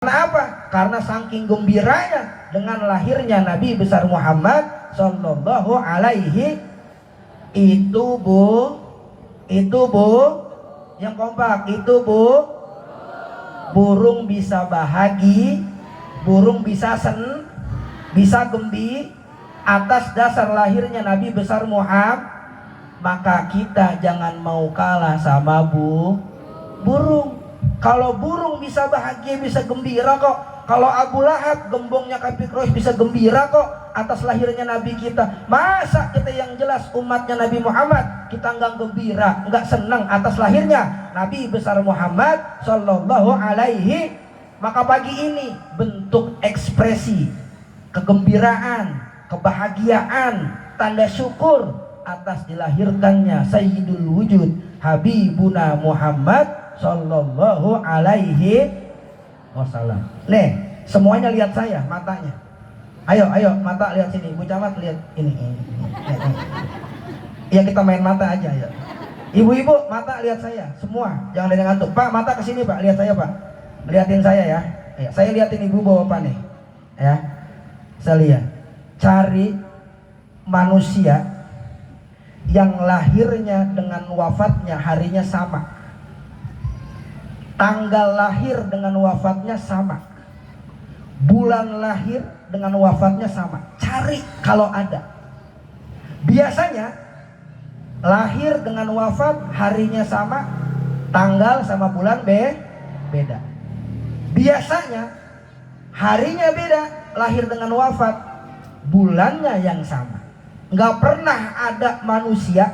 Karena apa? Karena saking gembiranya dengan lahirnya Nabi besar Muhammad Sallallahu Alaihi. Itu bu, yang kompak itu bu, burung bisa bahagia, burung bisa bisa gembira atas dasar lahirnya Nabi besar Muhammad. Maka kita jangan mau kalah sama burung. Kalau burung bisa bahagia, bisa gembira kok. Kalau Abu Lahab gembongnya kafir Quraisy bisa gembira kok atas lahirnya Nabi kita. Masa kita yang jelas umatnya Nabi Muhammad kita nggak gembira, nggak senang atas lahirnya Nabi besar Muhammad Sallallahu Alaihi. Maka pagi ini bentuk ekspresi kegembiraan, kebahagiaan, tanda syukur atas dilahirkannya Sayyidul Wujud Habibuna Muhammad Sallallahu Alaihi Wasallam. Nih, semuanya lihat saya, matanya. Ayo, mata lihat sini. Bu Camat lihat ini. Ya kita main mata aja ya. Ibu-ibu, mata lihat saya, semua. Jangan ada yang ngantuk. Pak, mata ke sini, Pak. Lihat saya, Pak. Lihatin saya ya. Ya, saya lihatin ibu bawa apa nih? Ya. Saya lihat. Cari manusia yang lahirnya dengan wafatnya harinya sama. Tanggal lahir dengan wafatnya sama. Bulan lahir dengan wafatnya sama. Cari kalau ada. Biasanya lahir dengan wafat harinya sama, tanggal sama bulan beda. Biasanya harinya beda, lahir dengan wafat, bulannya yang sama. Nggak pernah ada manusia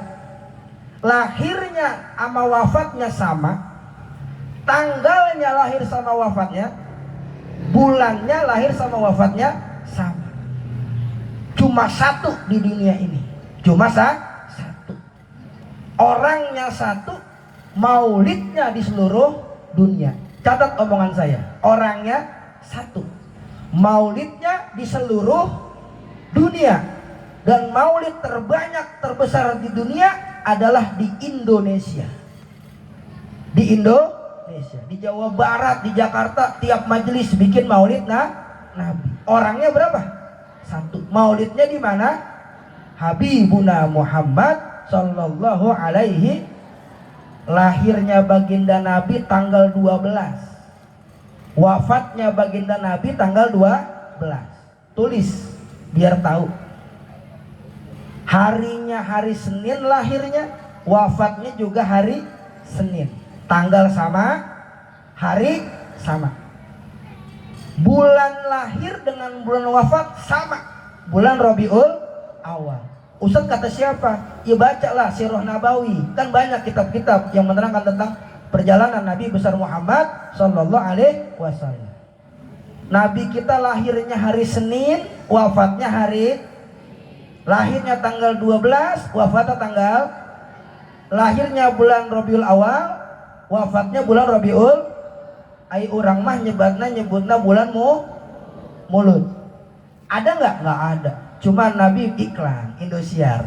lahirnya sama wafatnya sama, tanggalnya lahir sama wafatnya, bulannya lahir sama wafatnya sama. Cuma satu di dunia ini, cuma satu. Orangnya satu, maulidnya di seluruh dunia. Catat omongan saya, orangnya satu, maulidnya di seluruh dunia. Dan maulid terbanyak terbesar di dunia adalah di Indonesia. Di Indonesia, di Jawa Barat, di Jakarta, tiap majelis bikin maulid Nabi. Orangnya berapa? Satu. Maulidnya di mana? Habibuna Muhammad Sallallahu Alaihi. Lahirnya baginda Nabi tanggal 12. Wafatnya baginda Nabi tanggal 12. Tulis biar tahu. Harinya hari Senin lahirnya, wafatnya juga hari Senin. Tanggal sama, hari sama. Bulan lahir dengan bulan wafat sama. Bulan Rabiul Awal. Ustaz kata siapa? Ya bacalah Sirah Nabawi. Kan banyak kitab-kitab yang menerangkan tentang perjalanan Nabi besar Muhammad Sallallahu Alaihi Wasallam. Nabi kita lahirnya hari Senin, wafatnya hari, lahirnya tanggal 12, wafatnya tanggal, lahirnya bulan Rabiul Awal, wafatnya bulan Rabiul. Ai urang mah nyebutna bulan Mulut. Ada nggak? Nggak ada. Cuma Nabi iklan Indosiar.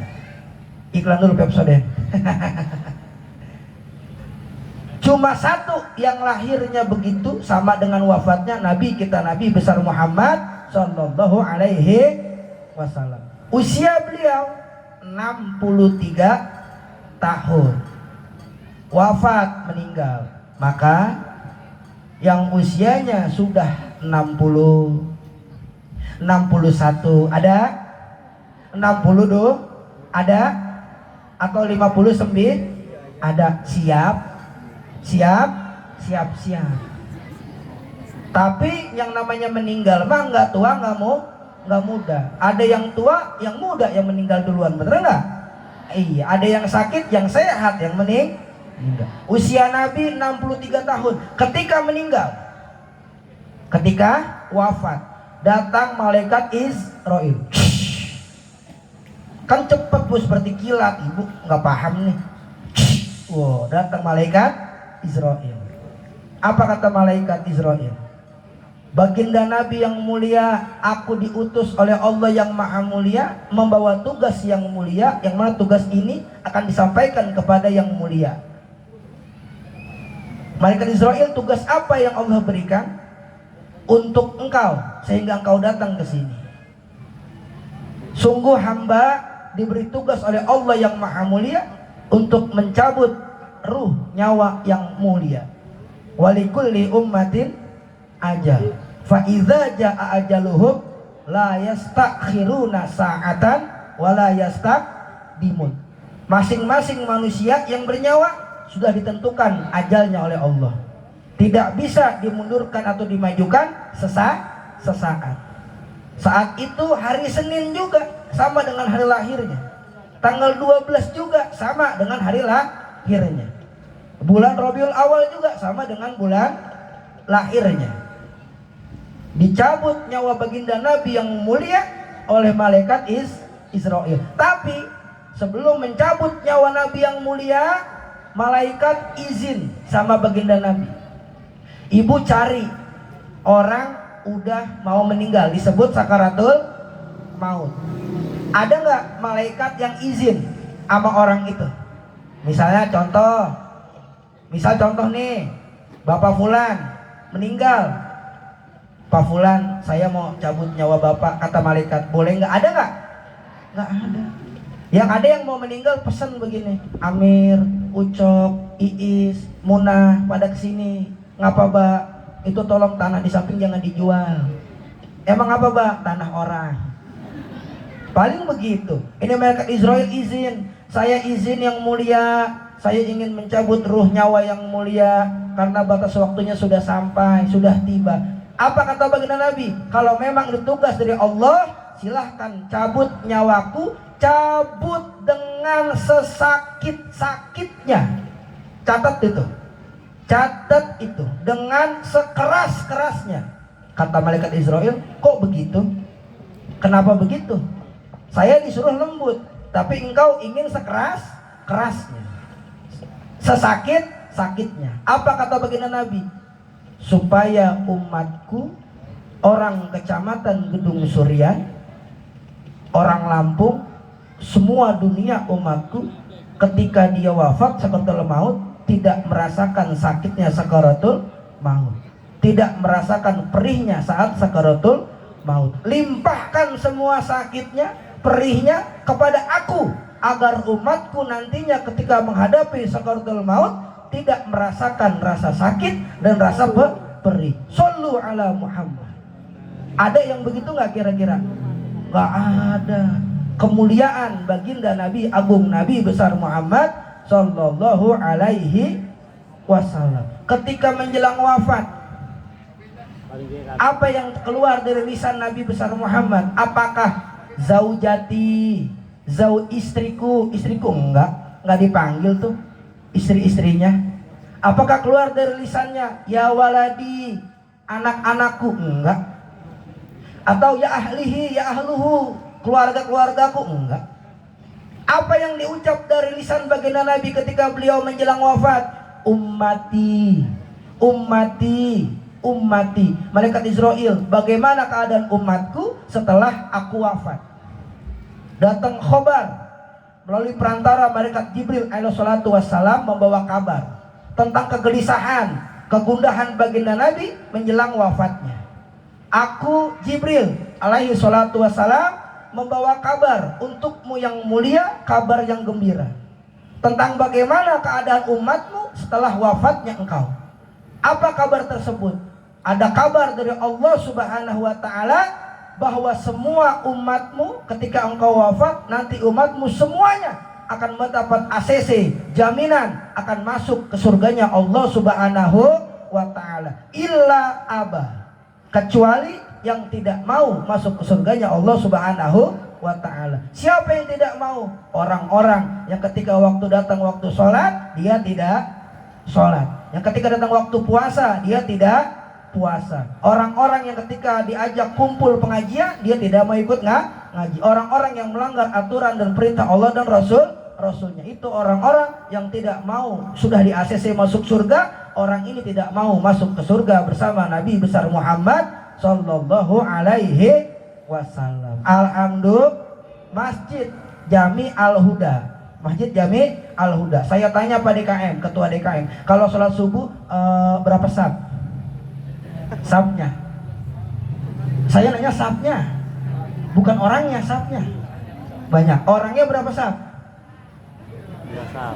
Iklan dulu Pepsodent. Cuma satu yang lahirnya begitu sama dengan wafatnya Nabi kita, Nabi besar Muhammad Sallallahu Alaihi Wasallam. Usia beliau 63 tahun. Wafat meninggal. Maka yang usianya sudah 60, 61 ada, 62 ada, atau 59 ada. Siap. Tapi yang namanya meninggal mah nggak tua, nggak muda. Ada yang tua, yang muda yang meninggal duluan, bener nggak? Iya, ada yang sakit, yang sehat yang meninggal. Usia Nabi 63 tahun. Ketika meninggal, ketika wafat, datang malaikat Israil. Kan cepet bu, seperti kilat. Ibu nggak paham nih. Wow, datang malaikat Israil. Apa kata malaikat Israil? Baginda Nabi yang mulia, aku diutus oleh Allah yang maha mulia membawa tugas yang mulia, yang mana tugas ini akan disampaikan kepada yang mulia. Malaikat Israil, tugas apa yang Allah berikan? untuk engkau sehingga engkau datang ke sini. Sungguh hamba diberi tugas oleh Allah yang maha mulia untuk mencabut ruh nyawa yang mulia. Walikulli ummatin ajal. Fa idza jaa ajaluhum la yastakhiruna sa'atan wa la yastaqdimun. Masing-masing manusia yang bernyawa sudah ditentukan ajalnya oleh Allah. Tidak bisa dimundurkan atau dimajukan sesaat. Saat itu hari Senin juga sama dengan hari lahirnya. Tanggal 12 juga sama dengan hari lahirnya. Bulan Rabiul Awal juga sama dengan bulan lahirnya. Dicabut nyawa baginda Nabi yang mulia oleh malaikat Israel. Tapi sebelum mencabut nyawa Nabi yang mulia, malaikat izin sama baginda Nabi. Ibu cari orang udah mau meninggal, disebut sakaratul maut. Ada nggak malaikat yang izin sama orang itu? Misalnya contoh nih, Bapak Fulan meninggal. Pak Fulan, saya mau cabut nyawa Bapak, kata malaikat, boleh nggak? Ada nggak? Nggak ada. Yang ada yang mau meninggal pesan begini, Amir, Ucok, Iis, Munah pada kesini. Ngapa Mbak? Itu tolong tanah di samping jangan dijual. Emang apa Mbak? Tanah orang. Paling begitu. Ini malaikat Israel izin. Saya izin yang mulia. Saya ingin mencabut ruh nyawa yang mulia karena batas waktunya sudah sampai, sudah tiba. Apa kata baginda Nabi? Kalau memang itu tugas dari Allah, silahkan cabut nyawaku. Cabut dengan sesakit-sakitnya. Catat itu dengan sekeras-kerasnya. Kata malaikat Israel, kok begitu? Kenapa begitu? Saya disuruh lembut, tapi engkau ingin sekeras-kerasnya, sesakit-sakitnya. Apa kata baginda Nabi? Supaya umatku, orang kecamatan Gedung Suryan, orang Lampung, semua dunia umatku, ketika dia wafat sakaratul maut, tidak merasakan sakitnya sakaratul maut, tidak merasakan perihnya saat sakaratul maut. Limpahkan semua sakitnya, perihnya kepada aku, agar umatku nantinya ketika menghadapi sakaratul maut tidak merasakan rasa sakit dan rasa perih. Shallu ala Muhammad. Ada yang begitu nggak kira-kira? Nggak ada. Kemuliaan baginda Nabi Agung, Nabi besar Muhammad Sallallahu Alaihi Wasallam. Ketika menjelang wafat, apa yang keluar dari lisan Nabi besar Muhammad? Apakah zaujati, istriku enggak dipanggil tuh istri-istrinya. Apakah keluar dari lisannya ya waladi, anak-anakku? Enggak. Atau ya ahlihi, ya ahluhu, keluarga-keluargaku? Enggak. Apa yang diucap dari lisan baginda Nabi ketika beliau menjelang wafat? Ummati, ummati, ummati. Malaikat Israel, bagaimana keadaan umatku setelah aku wafat? Datang khobar melalui perantara malaikat Jibril alaihi salatu wassalam, membawa kabar tentang kegelisahan, kegundahan baginda Nabi menjelang wafatnya. Aku Jibril alaihi salatu wassalam membawa kabar untukmu yang mulia, kabar yang gembira tentang bagaimana keadaan umatmu setelah wafatnya engkau. Apa kabar tersebut? Ada kabar dari Allah Subhanahu wa ta'ala bahwa semua umatmu ketika engkau wafat, nanti umatmu semuanya akan mendapat ACC, jaminan akan masuk ke surganya Allah Subhanahu wa ta'ala. Illa aba, kecuali yang tidak mau masuk ke surganya Allah Subhanahu wa ta'ala. Siapa yang tidak mau? Orang-orang yang ketika waktu datang waktu sholat, dia tidak sholat. Yang ketika datang waktu puasa, dia tidak puasa. Orang-orang yang ketika diajak kumpul pengajian, dia tidak mau ikut ngaji. Orang-orang yang melanggar aturan dan perintah Allah dan Rasulnya, itu orang-orang yang tidak mau, sudah di ACC masuk surga. Orang ini tidak mau masuk ke surga bersama Nabi besar Muhammad Sallallahu Alaihi Wasallam. Alhamdulillah. Masjid Jami Al-Huda, Masjid Jami Al-Huda. Saya tanya Pak DKM, Ketua DKM, kalau sholat subuh berapa sab? Sabnya Saya nanya sapnya, bukan orangnya sapnya. Banyak. Orangnya berapa sap?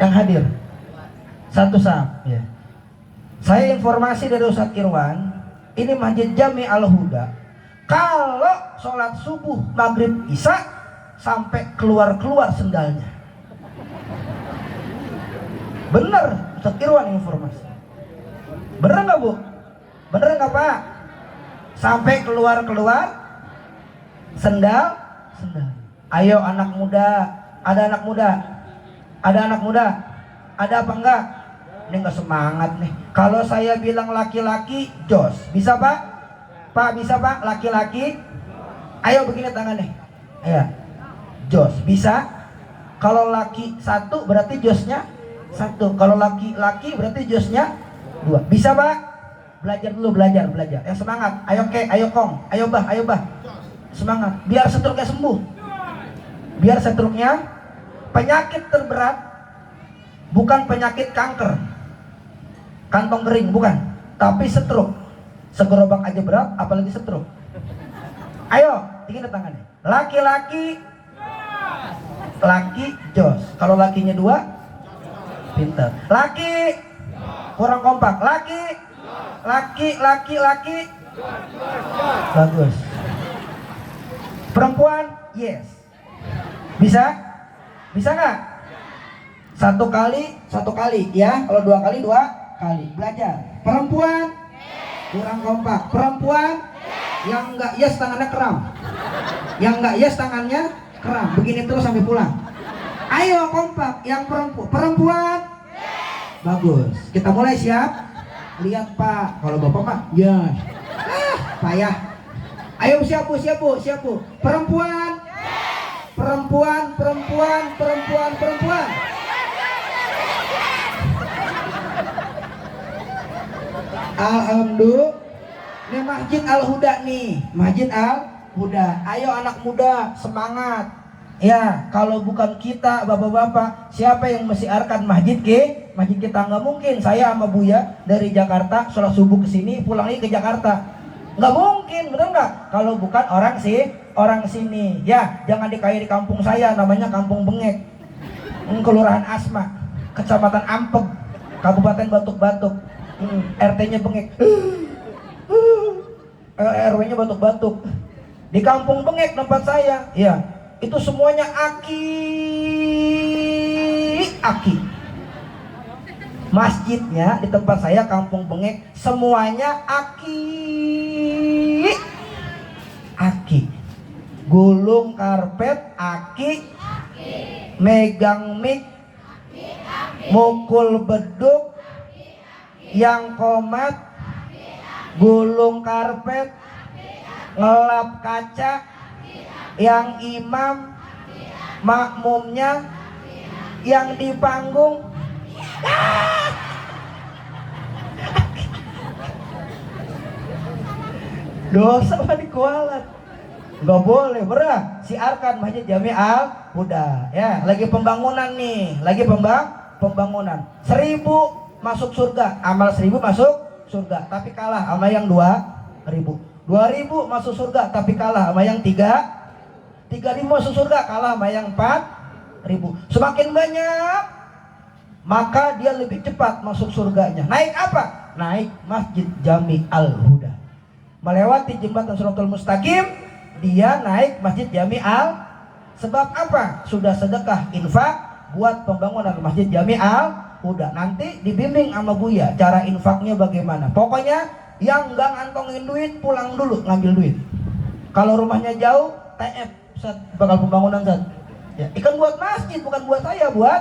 Yang hadir? 1 sap. Ya. Saya informasi dari Ustadz Irwan, ini Masjid Jami Al-Huda. Kalau sholat subuh, maghrib, isya, sampai keluar-keluar sendalnya. Bener, Ustadz Irwan informasi. Bener nggak Bu? Bener nggak Pak? Sampai keluar-keluar sendal. Ayo anak muda, ada anak muda, ada apa enggak? Ini nggak semangat nih. Kalau saya bilang laki-laki, jos, bisa Pak? Pak bisa Pak? Laki-laki? Ayo begini tangannya. Ayo, jos, bisa? Kalau laki 1 berarti josnya 1. Kalau laki-laki berarti josnya 2. Bisa Pak? Belajar dulu, belajar. Yang semangat. Ayo Kek, ayo Kong, ayo Bah. Semangat. Biar stroke-nya sembuh. Biar stroke-nya, penyakit terberat bukan penyakit kanker, kantong kering, bukan, tapi stroke. Segerobak aja berat, apalagi stroke. Ayo, tinggi tangannya. Laki-laki jos. Kalau lakinya 2, pinter. Laki kurang kompak. Laki bagus. Perempuan yes. Bisa nggak? 1 kali ya. Kalau 2 kali belajar. Perempuan kurang kompak. Perempuan yang nggak yes tangannya kram. Begini terus sampai pulang. Ayo kompak. Yang perempuan bagus. Kita mulai, siap? Lihat Pak. Kalau Bapak mah ya payah. Ayo siap Bu. Perempuan. Alhamdulillah. Ini Masjid Al-Huda nih. Masjid Al-Huda. Ayo anak muda, semangat. Ya, kalau bukan kita bapak-bapak, siapa yang mesiarkan masjid kita? Nggak mungkin. Saya sama Buya dari Jakarta sholat subuh ke sini, pulang lagi ke Jakarta. Nggak mungkin, bener nggak? Kalau bukan orang sini. Ya, jangan dikaya di kampung saya, namanya Kampung Bengek, Kelurahan Asma, Kecamatan Ampeg, Kabupaten Batuk-Batuk. RT-nya Bengek, RW-nya Batuk-Batuk. Di Kampung Bengek tempat saya, ya, itu semuanya aki. Masjidnya di tempat saya Kampung Bengek semuanya aki. Gulung karpet aki. Megang mic, mukul beduk, yang komat, gulung karpet, ngelap kaca, yang imam, makmumnya, yang di panggung. Dosa mah dikualat. Gak boleh, berat. Siarkan Masjid Jami Al-Huda. Ya, lagi pembangunan nih, pembangunan. 1000 masuk surga, amal 1000 masuk surga, tapi kalah sama yang 2000. 2000 masuk surga, tapi kalah sama yang 3000 masuk surga, kalah sama yang 4000. Semakin banyak, maka dia lebih cepat masuk surganya. Naik apa? Naik Masjid Jami Al-Huda. Melewati jembatan Shiratal Mustaqim, dia naik Masjid Jami Al. Sebab apa? Sudah sedekah infak buat pembangunan Masjid Jami Al-Huda. Nanti dibimbing sama Buya cara infaknya bagaimana. Pokoknya yang nggak ngantongin duit pulang dulu ngambil duit. Kalau rumahnya jauh, TF bakal pembangunan ya, ikan buat masjid, bukan buat saya, buat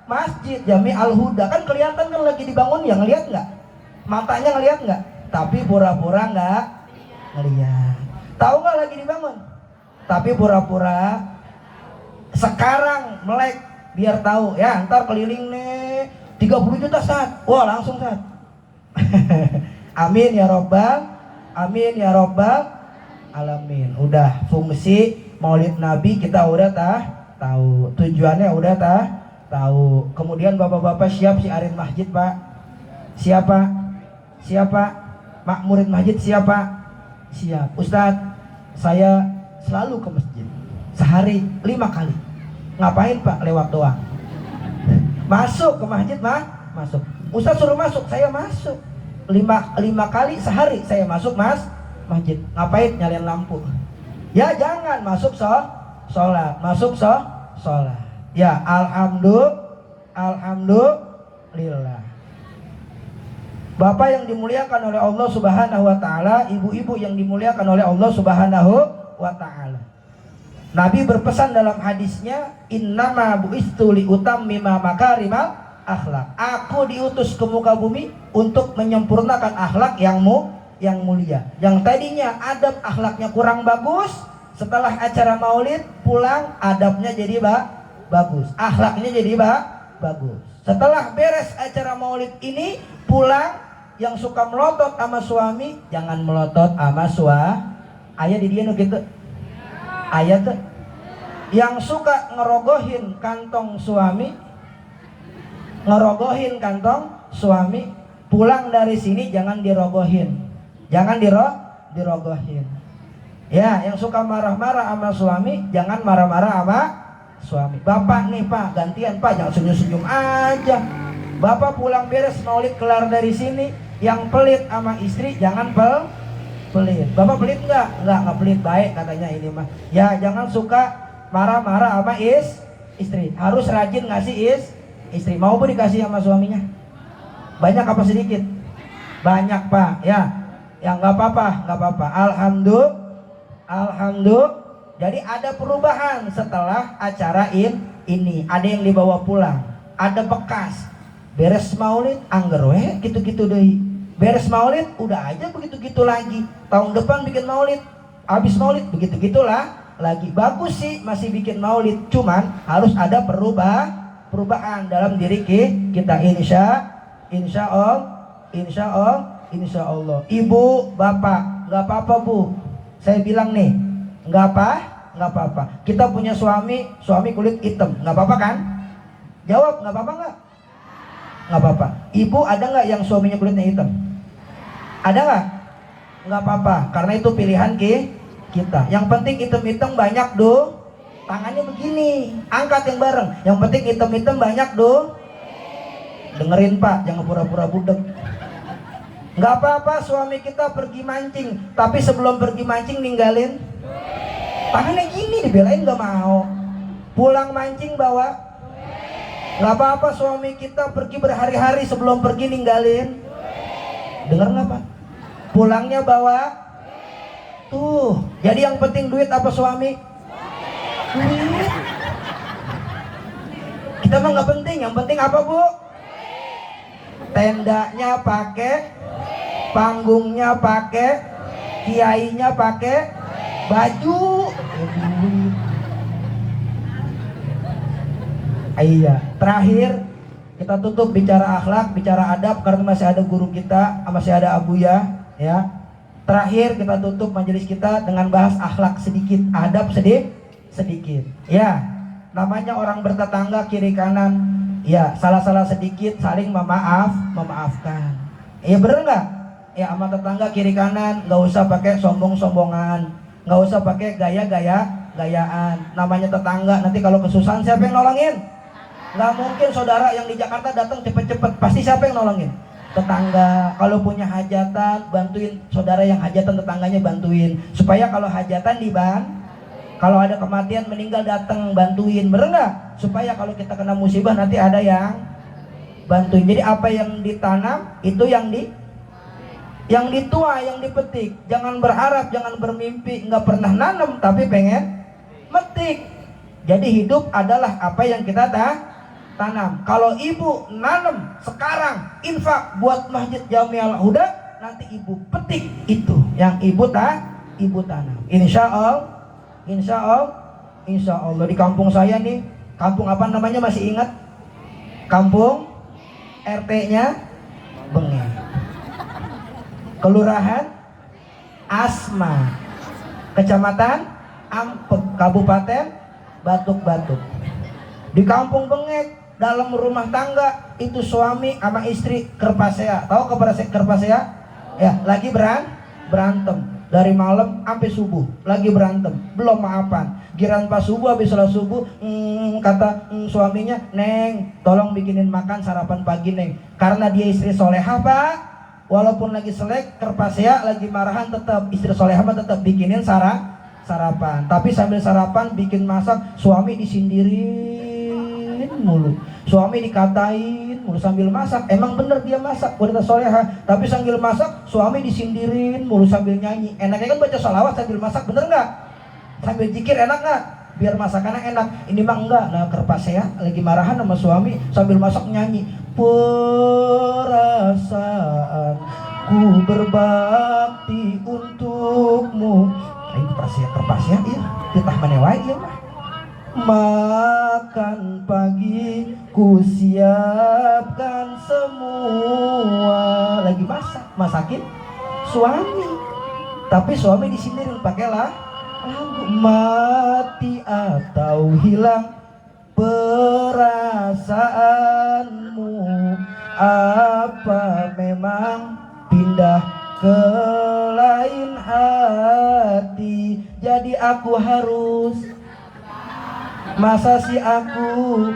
Masjid Jami Al-Huda. Kan kelihatan kan lagi dibangun, ya ngelihat nggak? Matanya ngelihat nggak? Tapi pura-pura nggak ngelihat. Tahu nggak lagi dibangun? Tapi pura-pura. Sekarang melek biar tahu ya, ntar keliling nih 30 juta Sat. Wah langsung Sat. Amin ya robbal alamin. Udah fungsi Maulid Nabi kita udah tahu, tujuannya udah tahu. Kemudian bapak-bapak siap siarin masjid Pak? Siapa? Mak murid masjid siapa? Siap. Ustadz saya selalu ke masjid sehari 5 kali. Ngapain Pak? Lewat doang. Masuk ke masjid masuk. Ustaz suruh masuk, saya masuk. 5 kali sehari saya masuk masjid. Ngapain? Nyalain lampu. Ya jangan masuk sholat. Masuk sholat. Ya alhamdulillah. Bapak yang dimuliakan oleh Allah Subhanahu wa taala, ibu-ibu yang dimuliakan oleh Allah Subhanahu wa taala. Nabi berpesan dalam hadisnya, innama bu'istu liutammima makarimal akhlak. Aku diutus ke muka bumi untuk menyempurnakan akhlak yang mulia. Yang tadinya adab akhlaknya kurang bagus, setelah acara maulid pulang adabnya jadi bagus, akhlaknya jadi bagus. Setelah beres acara maulid ini pulang, yang suka melotot sama suami jangan melotot sama ayah di dia gitu. Ayah tuh yang suka ngerogohin kantong suami pulang dari sini jangan dirogohin. Ya, yang suka marah-marah sama suami jangan marah-marah sama suami. Bapak nih Pak, gantian Pak, jangan senyum-senyum aja. Bapak pulang beres maulid kelar dari sini, yang pelit sama istri jangan pelit. Bapak pelit enggak pelit, baik katanya ini mah. Ya jangan suka marah-marah sama istri. Harus rajin ngasih istri. Mau pun dikasih sama suaminya? Banyak apa sedikit? Banyak Pak. Ya nggak apa-apa. Alhamdulillah. Jadi ada perubahan setelah acara ini. Ada yang dibawa pulang, ada bekas. Beres maulid angger we gitu-gitu deh. Beres maulid udah aja begitu-gitu lagi. Tahun depan bikin maulid, habis maulid begitu-gitulah lagi. Bagus sih masih bikin maulid, cuman harus ada perubahan dalam diri kita. Insya Allah. Ibu, bapak, nggak apa-apa Bu. Saya bilang nih, nggak apa-apa. Kita punya suami kulit hitam, nggak apa-apa kan? Jawab, nggak apa-apa nggak? Nggak apa-apa. Ibu ada nggak yang suaminya kulitnya hitam? Ada nggak? Nggak apa-apa, karena itu pilihan kita. Yang penting hitam-hitam banyak tangannya begini, angkat yang bareng. Yang penting hitam-hitam banyak Dengerin Pak, jangan pura-pura budek. Nggak apa-apa suami kita pergi mancing, tapi sebelum pergi mancing ninggalin tangannya gini, dibelain nggak mau. Pulang mancing bawa. Nggak apa-apa suami kita pergi berhari-hari, sebelum pergi ninggalin. Dengar nggak Pak? Pulangnya bawa. Tuh, jadi yang penting duit apa suami? Duit. Kita mah nggak penting, yang penting apa Bu? Tendanya pakai, panggungnya pakai, kiainya pakai baju. Iya, terakhir kita tutup bicara akhlak, bicara adab, karena masih ada guru kita, masih ada Abuya, ya. Terakhir kita tutup majelis kita dengan bahas akhlak sedikit, adab sedikit. Ya, namanya orang bertetangga kiri kanan. Ya, salah-salah sedikit saling memaafkan. Iya bener nggak? Ya, sama tetangga kiri kanan nggak usah pakai sombong-sombongan, nggak usah pakai gayaan. Namanya tetangga, nanti kalau kesusahan siapa yang nolongin? Nggak mungkin saudara yang di Jakarta datang cepet-cepet, pasti siapa yang nolongin? Tetangga. Kalau punya hajatan, bantuin saudara yang hajatan, tetangganya bantuin. Supaya kalau hajatan kalau ada kematian meninggal datang bantuin, bener nggak? Supaya kalau kita kena musibah nanti ada yang bantuin. Jadi apa yang ditanam itu yang dituai, yang dipetik. Jangan berharap, jangan bermimpi nggak pernah nanam tapi pengen metik. Jadi hidup adalah apa yang kita tanam. Kalau ibu nanam sekarang infak buat Masjid Jami'al Huda, nanti ibu petik itu yang ibu tanam. Insya Allah di kampung saya nih, kampung apa namanya masih ingat? Kampung RT-nya Bengek, Kelurahan Asma, Kecamatan Ampek, Kabupaten Batuk-Batuk. Di kampung Bengek, dalam rumah tangga itu suami sama istri kerpasea. Tahu kerpasea? Ya, lagi berantem. dari malam sampai subuh lagi berantem, belum maafan. Giran pas subuh, habis sholat subuh, kata suaminya, "Neng, tolong bikinin makan sarapan pagi, Neng." Karena dia istri solehah, Pak, walaupun lagi selek kerpasea lagi marahan, tetap istri solehah tetap bikinin sarapan. Tapi sambil sarapan bikin masak, suami disindirin mulu, suami dikatain mulu sambil masak. Emang bener dia masak, wanita soleha, tapi sambil masak suami disindirin mulu sambil nyanyi. Enaknya kan baca sholawat sambil masak, bener nggak? Sambil zikir enak nggak? Biar masakannya enak. Ini mah enggak. Nah, kerpasea lagi marahan sama suami sambil masak nyanyi, perasaan ku berbakti untukmu. Ini kerpasea iya, titah manewai iya mah. Makan pagi ku siapkan semua. Lagi masakin suami, tapi suami disindirin pakailah lagu. Mati atau hilang perasaanmu, apa memang pindah ke lain hati? Jadi aku harus, masa sih aku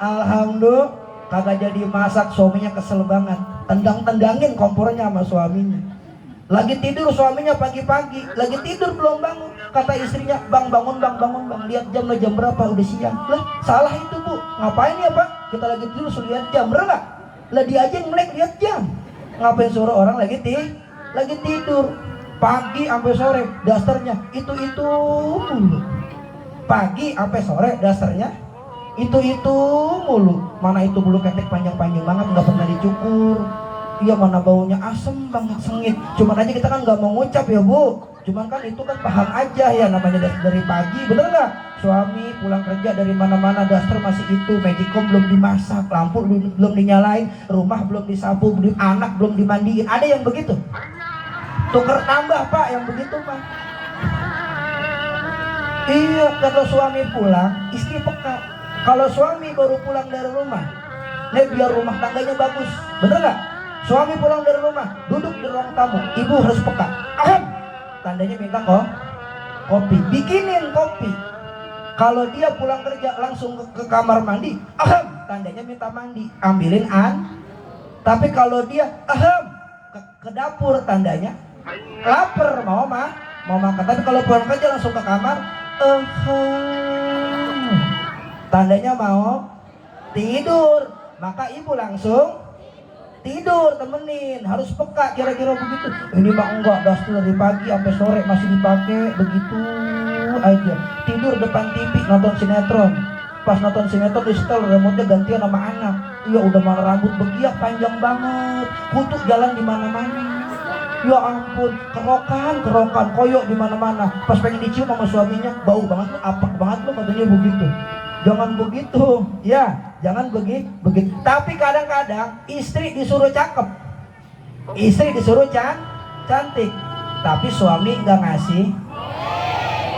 Alhamdulillah kagak jadi masak. Suaminya kesel banget, tendang-tendangin kompornya sama suaminya. Lagi tidur suaminya pagi-pagi, lagi tidur belum bangun. Kata istrinya, "Bang, bangun bang, bangun bang, lihat jam berapa, udah siang." Lah salah itu Bu, ngapain ya Pak, kita lagi tidur suruh lihat jam, bener nggak? Lah dia aja yang melek lihat jam, ngapain suruh orang lagi tidur. Pagi sampai sore dasternya itu mulu. Pagi sampai sore dasternya itu mulu. Mana itu bulu ketek panjang-panjang banget, nggak pernah dicukur. Iya, mana baunya asem banget, sengit. Cuman aja kita kan nggak mau ngucap ya Bu. Cuman kan itu kan paham aja ya, namanya dari pagi, bener nggak? Suami pulang kerja dari mana-mana, daster masih itu, magicom belum dimasak, lampu belum dinyalain, rumah belum disapu, anak belum dimandiin. Ada yang begitu? Tuker tambah Pak yang begitu Pak. Iya, kalau suami pulang, istri peka. Kalau suami baru pulang dari rumah, biar rumah tangganya bagus, bener nggak? Suami pulang dari rumah, duduk di ruang tamu, ibu harus peka. Tandanya minta kopi, bikinin kopi. Kalau dia pulang kerja langsung ke kamar mandi, tandanya minta mandi, ambilin Tapi kalau dia ke dapur, tandanya lapar, mau makan. Tapi kalau pulang kerja langsung ke kamar, tandanya mau tidur. Maka ibu langsung tidur, temenin, harus peka, kira-kira begitu. Ini mah enggak, daster dari pagi sampai sore masih dipakai begitu aja. Tidur depan TV nonton sinetron. Pas nonton sinetron di setel remote-nya gantian sama anak. Iya, udah malah rambut begiak panjang banget, kutuk jalan di mana-mana. Ya ampun, kerokan, koyok di mana-mana. Pas pengen dicium sama suaminya, bau banget lu, apek banget lu, katanya begitu. Jangan begitu, ya, jangan begitu. Tapi kadang-kadang istri disuruh cakep, istri disuruh cantik, tapi suami nggak ngasih.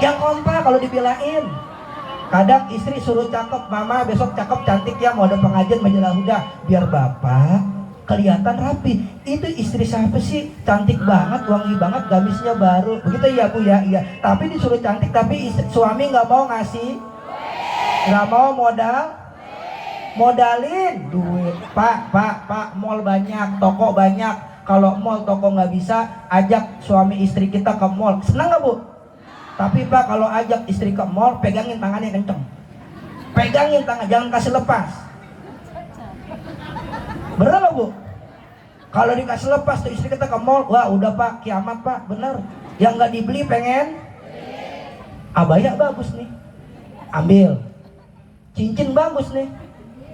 Yang kompak kalau dibilangin. Kadang istri suruh cakep, "Mama besok cakep cantik ya, mau ada pengajian majalah Huda." Biar bapak kelihatan rapi. Itu istri siapa sih? Cantik banget, wangi banget, gamisnya baru. Begitu ya Bu ya? Iya. Tapi disuruh cantik, tapi suami nggak mau ngasih, nggak mau modalin duit. Pak, mall banyak, toko banyak. Kalau mall toko nggak bisa, ajak suami istri kita ke mall. Senang nggak Bu? Tapi Pak, kalau ajak istri ke mall, pegangin tangannya kenceng. Pegangin tangan, jangan kasih lepas. Bener gak Bu? Kalau dikasih lepas tuh istri kita ke mall, wah udah Pak, kiamat Pak, bener. Yang nggak dibeli pengen abaya bagus nih, ambil. Cincin bagus nih,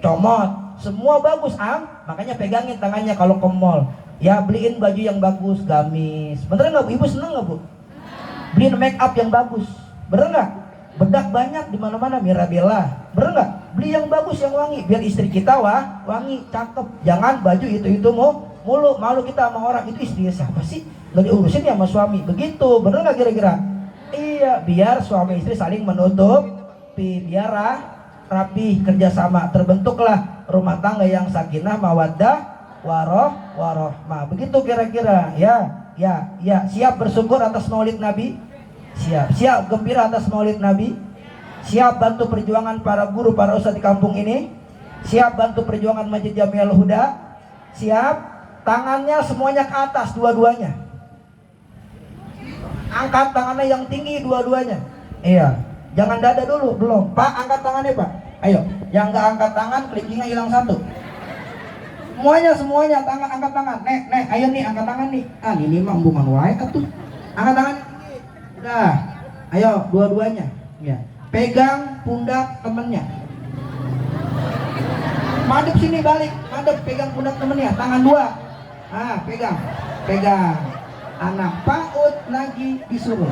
comot. Semua bagus, makanya pegangin tangannya kalau ke mall. Ya beliin baju yang bagus, gamis. Bener nggak Bu? Ibu seneng nggak Bu? Beliin make up yang bagus, bener nggak? Bedak banyak di mana-mana, Mirabella, bener nggak? Beli yang bagus, yang wangi, biar istri kita wangi, cakep. Jangan baju itu mulu, malu kita sama orang. Itu istrinya siapa sih? Gak diurusin ya sama suami, begitu, bener nggak kira-kira? Iya, biar suami istri saling menutupi, biar rapi, kerjasama, terbentuklah rumah tangga yang sakinah, mawaddah, warohmah. Begitu kira-kira. Ya, siap bersyukur atas maulid Nabi? Siap gembira atas maulid Nabi? Siap bantu perjuangan para guru, para ustadz di kampung ini? Siap bantu perjuangan Masjid Jami'ul Huda? Siap? Tangannya semuanya ke atas, dua-duanya. Angkat tangannya yang tinggi dua-duanya. Iya, jangan dada dulu, belum. Pak, angkat tangannya Pak. Ayo, yang nggak angkat tangan, klikingnya hilang satu. Semuanya, angkat tangan. Nek, ayo nih, angkat tangan nih. Ah, ini mah bukan wae tuh. Angkat tangan. Udah, ayo dua-duanya. Ya, pegang pundak temennya. Madep sini balik, pegang pundak temennya, tangan dua. Ah, pegang. Anak PAUD lagi disuruh.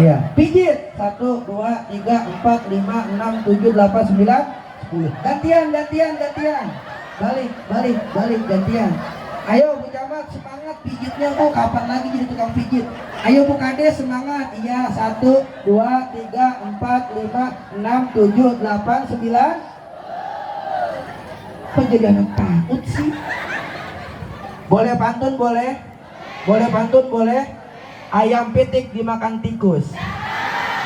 Iya, pijit. 1, 2, 3, 4, 5, 6, 7, 8, 9, 10. Gantian. Balik, gantian. Ayo Bu Camat, semangat pijitnya Bu, kapan lagi jadi tukang pijit? Ayo Bu Kades, semangat. Iya, 1, 2, 3, 4, 5, 6, 7, 8, 9. Kok jadi anak PAUD sih? Boleh pantun, boleh? Ayam pitik dimakan tikus,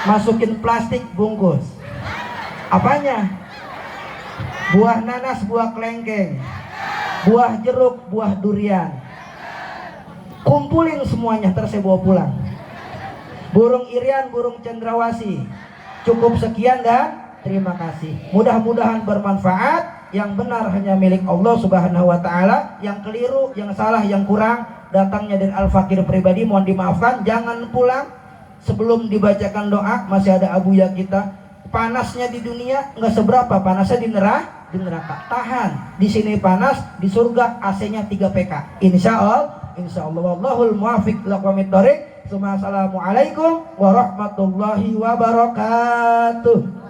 masukin plastik bungkus. Apanya? Buah nanas, buah kelengkeng, buah jeruk, buah durian. Kumpulin semuanya, terus saya bawa pulang. Burung irian, burung cendrawasih. Cukup sekian dan terima kasih. Mudah-mudahan bermanfaat. Yang benar hanya milik Allah Subhanahu wa ta'ala. Yang keliru, yang salah, yang kurang datangnya dari Al-Fakir pribadi, mohon dimaafkan. Jangan pulang sebelum dibacakan doa. Masih ada abuya kita. Panasnya di dunia nggak seberapa, panasnya di neraka. Tahan. Di sini panas, di surga AC-nya 3 PK. Insya Allah wallahul muwaffiq liqawmit thoriq. Assalamualaikum warahmatullahi wabarakatuh.